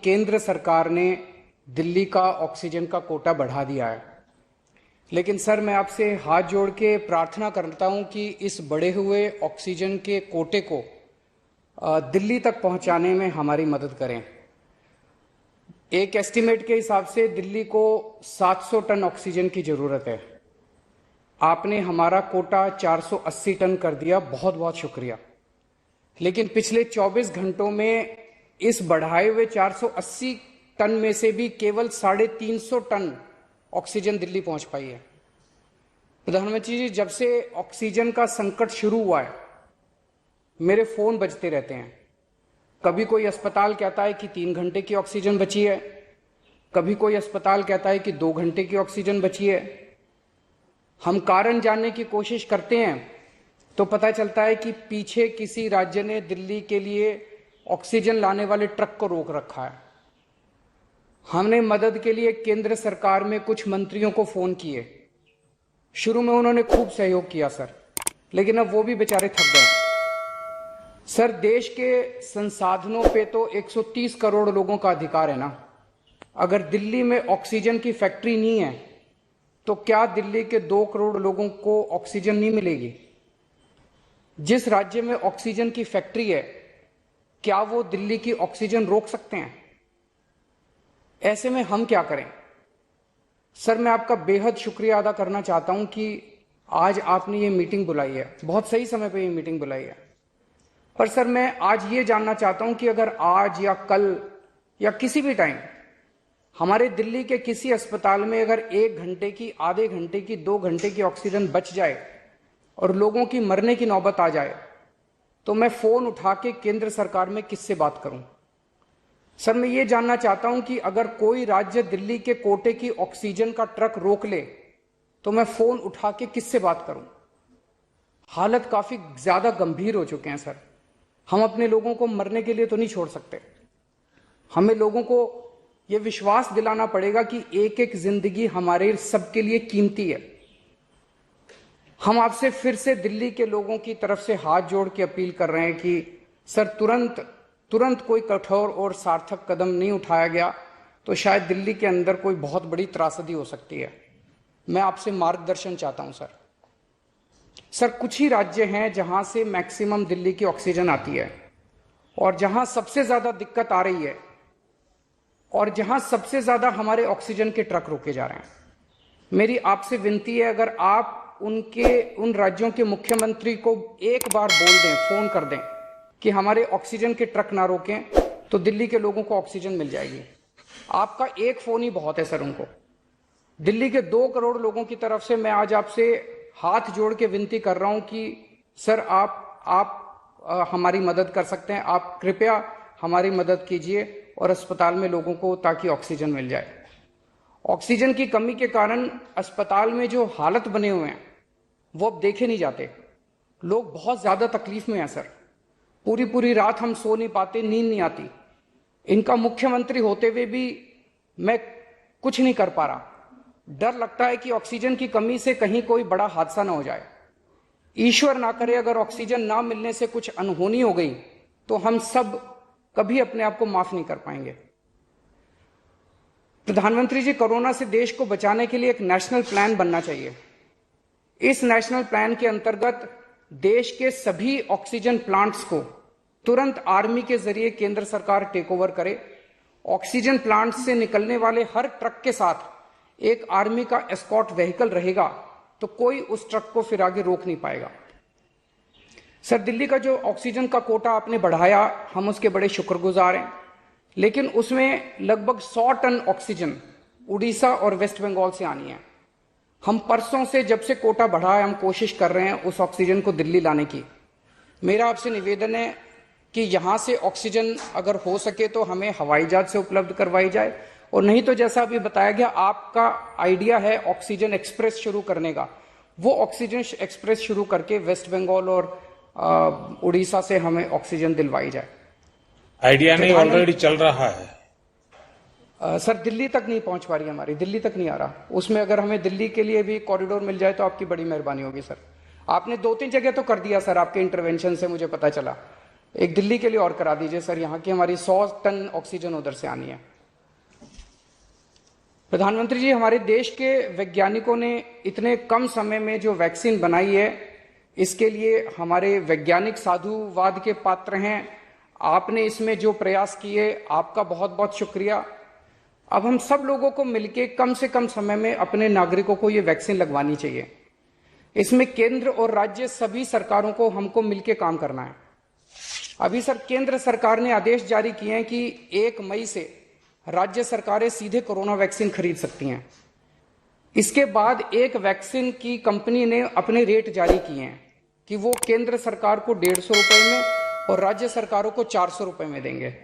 केंद्र सरकार ने दिल्ली का ऑक्सीजन का कोटा बढ़ा दिया है, लेकिन सर मैं आपसे हाथ जोड़ के प्रार्थना करता हूं कि इस बढ़े हुए ऑक्सीजन के कोटे को दिल्ली तक पहुंचाने में हमारी मदद करें। एक एस्टीमेट के हिसाब से दिल्ली को 700 टन ऑक्सीजन की जरूरत है। आपने हमारा कोटा 480 टन कर दिया, बहुत बहुत शुक्रिया। लेकिन पिछले 24 घंटों में इस बढ़ाए हुए 480 टन में से भी केवल 350 टन ऑक्सीजन दिल्ली पहुंच पाई है। प्रधानमंत्री जी, जब से ऑक्सीजन का संकट शुरू हुआ है मेरे फोन बजते रहते हैं। कभी कोई अस्पताल कहता है कि 3 घंटे की ऑक्सीजन बची है, कभी कोई अस्पताल कहता है कि 2 घंटे की ऑक्सीजन बची है। हम कारण जानने की कोशिश करते हैं तो पता चलता है कि पीछे किसी राज्य ने दिल्ली के लिए ऑक्सीजन लाने वाले ट्रक को रोक रखा है। हमने मदद के लिए केंद्र सरकार में कुछ मंत्रियों को फोन किए। शुरू में उन्होंने खूब सहयोग किया सर, लेकिन अब वो भी बेचारे थक गए। सर, देश के संसाधनों पे तो 130 करोड़ लोगों का अधिकार है ना। अगर दिल्ली में ऑक्सीजन की फैक्ट्री नहीं है तो क्या दिल्ली के 2 करोड़ लोगों को ऑक्सीजन नहीं मिलेगी? जिस राज्य में ऑक्सीजन की फैक्ट्री है, क्या वो दिल्ली की ऑक्सीजन रोक सकते हैं? ऐसे में हम क्या करें? सर, मैं आपका बेहद शुक्रिया अदा करना चाहता हूं कि आज आपने ये मीटिंग बुलाई है, बहुत सही समय पे ये मीटिंग बुलाई है। पर सर, मैं आज ये जानना चाहता हूं कि अगर आज या कल या किसी भी टाइम हमारे दिल्ली के किसी अस्पताल में अगर 1 घंटे की, आधे घंटे की, 2 घंटे की ऑक्सीजन बच जाए और लोगों की मरने की नौबत आ जाए, तो मैं फोन उठा के केंद्र सरकार में किससे बात करूं? सर, मैं ये जानना चाहता हूं कि अगर कोई राज्य दिल्ली के कोटे की ऑक्सीजन का ट्रक रोक ले तो मैं फोन उठा के किससे बात करूं? हालत काफी ज्यादा गंभीर हो चुके हैं सर। हम अपने लोगों को मरने के लिए तो नहीं छोड़ सकते। हमें लोगों को यह विश्वास दिलाना पड़ेगा कि एक एक जिंदगी हमारे सबके लिए कीमती है। हम आपसे फिर से दिल्ली के लोगों की तरफ से हाथ जोड़ के अपील कर रहे हैं कि सर, तुरंत कोई कठोर और सार्थक कदम नहीं उठाया गया तो शायद दिल्ली के अंदर कोई बहुत बड़ी त्रासदी हो सकती है। मैं आपसे मार्गदर्शन चाहता हूं सर। सर, कुछ ही राज्य हैं जहां से मैक्सिमम दिल्ली की ऑक्सीजन आती है और जहां सबसे ज्यादा दिक्कत आ रही है और जहां सबसे ज्यादा हमारे ऑक्सीजन के ट्रक रोके जा रहे हैं। मेरी आपसे विनती है, अगर आप उन राज्यों के मुख्यमंत्री को एक बार बोल दें, फोन कर दें कि हमारे ऑक्सीजन के ट्रक ना रोकें, तो दिल्ली के लोगों को ऑक्सीजन मिल जाएगी। आपका एक फोन ही बहुत है सर उनको। दिल्ली के 2 करोड़ लोगों की तरफ से मैं आज आपसे हाथ जोड़ के विनती कर रहा हूं कि सर, आप हमारी मदद कर सकते हैं। आप कृपया हमारी मदद कीजिए और अस्पताल में लोगों को ताकि ऑक्सीजन मिल जाए। ऑक्सीजन की कमी के कारण अस्पताल में जो हालत बने हुए हैं वो अब देखे नहीं जाते। लोग बहुत ज्यादा तकलीफ में हैं सर। पूरी पूरी रात हम सो नहीं पाते, नींद नहीं आती। इनका मुख्यमंत्री होते हुए भी मैं कुछ नहीं कर पा रहा। डर लगता है कि ऑक्सीजन की कमी से कहीं कोई बड़ा हादसा ना हो जाए। ईश्वर ना करे अगर ऑक्सीजन ना मिलने से कुछ अनहोनी हो गई तो हम सब कभी अपने आप को माफ नहीं कर पाएंगे। प्रधानमंत्री जी, कोरोना से देश को बचाने के लिए एक नेशनल प्लान बनना चाहिए। इस नेशनल प्लान के अंतर्गत देश के सभी ऑक्सीजन प्लांट्स को तुरंत आर्मी के जरिए केंद्र सरकार टेक ओवर करे। ऑक्सीजन प्लांट से निकलने वाले हर ट्रक के साथ एक आर्मी का एस्कॉर्ट व्हीकल रहेगा तो कोई उस ट्रक को फिर आगे रोक नहीं पाएगा। सर, दिल्ली का जो ऑक्सीजन का कोटा आपने बढ़ाया, हम उसके बड़े शुक्रगुजार हैं, लेकिन उसमें लगभग 100 टन ऑक्सीजन उड़ीसा और वेस्ट बंगाल से आनी है। हम परसों से, जब से कोटा बढ़ा है, हम कोशिश कर रहे हैं उस ऑक्सीजन को दिल्ली लाने की। मेरा आपसे निवेदन है कि यहां से ऑक्सीजन अगर हो सके तो हमें हवाई जहाज से उपलब्ध करवाई जाए, और नहीं तो जैसा अभी बताया गया, आपका आइडिया है ऑक्सीजन एक्सप्रेस शुरू करने का, वो ऑक्सीजन एक्सप्रेस शुरू करके वेस्ट बंगाल और उड़ीसा से हमें ऑक्सीजन दिलवाई जाए। आइडिया नहीं, ऑलरेडी चल रहा है। सर, दिल्ली तक नहीं पहुंच पा रही, हमारी दिल्ली तक नहीं आ रहा। उसमें अगर हमें दिल्ली के लिए भी कॉरिडोर मिल जाए तो आपकी बड़ी मेहरबानी होगी सर। आपने 2-3 जगह तो कर दिया सर, आपके इंटरवेंशन से मुझे पता चला, एक दिल्ली के लिए और करा दीजिए सर, यहाँ की हमारी 100 टन ऑक्सीजन उधर से आनी है। प्रधानमंत्री जी, हमारे देश के वैज्ञानिकों ने इतने कम समय में जो वैक्सीन बनाई है, इसके लिए हमारे वैज्ञानिक साधुवाद के पात्र हैं। आपने इसमें जो प्रयास किए, आपका बहुत बहुत शुक्रिया। अब हम सब लोगों को मिलकर कम से कम समय में अपने नागरिकों को ये वैक्सीन लगवानी चाहिए। इसमें केंद्र और राज्य सभी सरकारों को हमको मिलकर काम करना है। अभी सर केंद्र सरकार ने आदेश जारी किए हैं कि 1 मई से राज्य सरकारें सीधे कोरोना वैक्सीन खरीद सकती हैं। इसके बाद एक वैक्सीन की कंपनी ने अपने रेट जारी किए हैं कि वो केंद्र सरकार को 150 रुपए में और राज्य सरकारों को 400 रुपए में देंगे।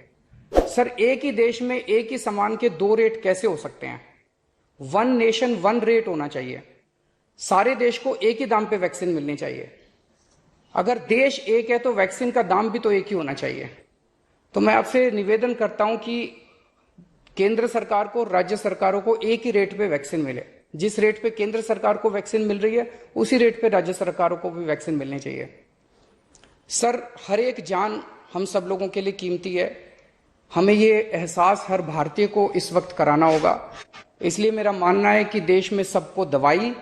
सर, एक ही देश में एक ही सामान के 2 रेट कैसे हो सकते हैं? 1 नेशन 1 रेट होना चाहिए। सारे देश को एक ही दाम पे वैक्सीन मिलनी चाहिए। अगर देश एक है तो वैक्सीन का दाम भी तो एक ही होना चाहिए। तो मैं आपसे निवेदन करता हूं कि केंद्र सरकार को, राज्य सरकारों को एक ही रेट पे वैक्सीन मिले। जिस रेट पे केंद्र सरकार को वैक्सीन मिल रही है, उसी रेट पे राज्य सरकारों को भी वैक्सीन मिलनी चाहिए। सर, हर एक जान हम सब लोगों के लिए कीमती है। हमें ये एहसास हर भारतीय को इस वक्त कराना होगा। इसलिए मेरा मानना है कि देश में सबको दवाई,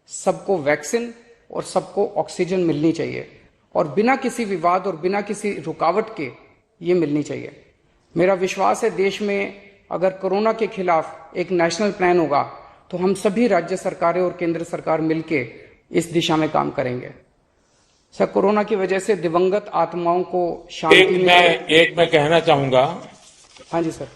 सबको वैक्सीन और सबको ऑक्सीजन मिलनी चाहिए, और बिना किसी विवाद और बिना किसी रुकावट के ये मिलनी चाहिए। मेरा विश्वास है देश में अगर कोरोना के खिलाफ एक नेशनल प्लान होगा तो हम सभी राज्य सरकारें और केंद्र सरकार मिलके इस दिशा में काम करेंगे। सर, कोरोना की वजह से दिवंगत आत्माओं को शांति मिले। एक मैं कहना चाहूंगा। हाँ जी सर।